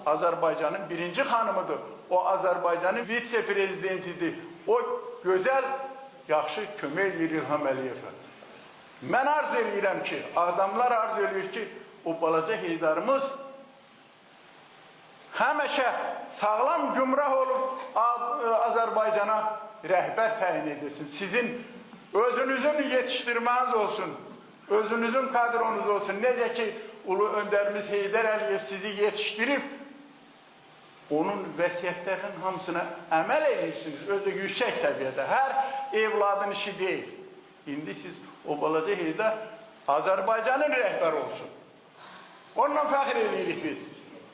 Azərbaycanın birinci xanımıdır. O Azərbaycanın vitse-prezidentidir. O gözəl, yaxşı kömək edir İlham Əliyevə. Mən arzu edirəm ki, adamlar arzu edir ki, o balaca Heydarımız həmişə sağlam gümrah olub Azərbaycana rəhbər təyin edilsin. Sizin özünüzün yetişdirməniz olsun, özünüzün kadronuz olsun. Necə ki, Ulu Öndərimiz Heydər Əliyev sizi yetişdirib, onun vəsiyyətlərinin hamısına əməl edirsiniz, özü yüksək səviyyədə. Hər evladın işi deyil. İndi siz o balaca Heydər Azərbaycanın rəhbəri olsun. Onunla fəxr edirik biz.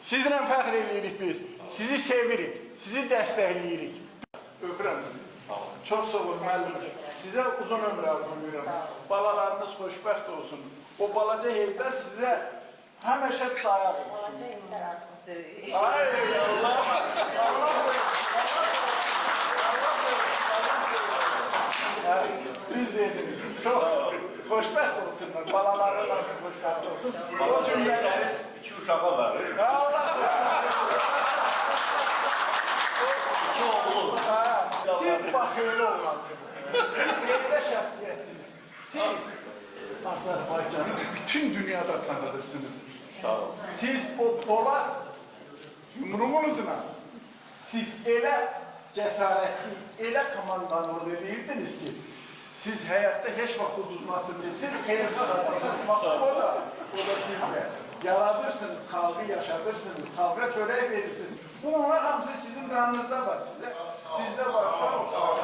Sizinlə fəxr edirik biz. Sizi sevirik, sizi dəstəkləyirik. Öpürəm sizi. Çox sağ olun müəllim. Sizə uzun ömür arzulayıram. Balalarınız xoşbəxt olsun. O balaca Heydər sizə həmişə dayaq olsun. Balaca Heydər artıq böyük. Ay Allah! Allah Biz dediniz. Çox xoşbəxt olsunlar. Balalarına xoşbəxt olsun. O cümlələri. İki uşağı var. Allah! İki oğlu. Siz baxıyla olmalısınız. Siz yerdə şəxsiyyətsiniz. Siz Azərbaycanı bütün dünyada tanıdırsınız. Sağ olun. Siz o Polat yumruğunuzla siz elə cəsarətli, elə komandanlıq edirdiniz ki, siz həyatda heç vaxt udulmazsınız. Siz elçi adamsınız. O da sizlə yaradırsınız, xalqı yaşadırsınız, xalqa çörək verirsiniz. Bunlar hamısı sizin qanınızda var. Sizdə var. Sağ olun.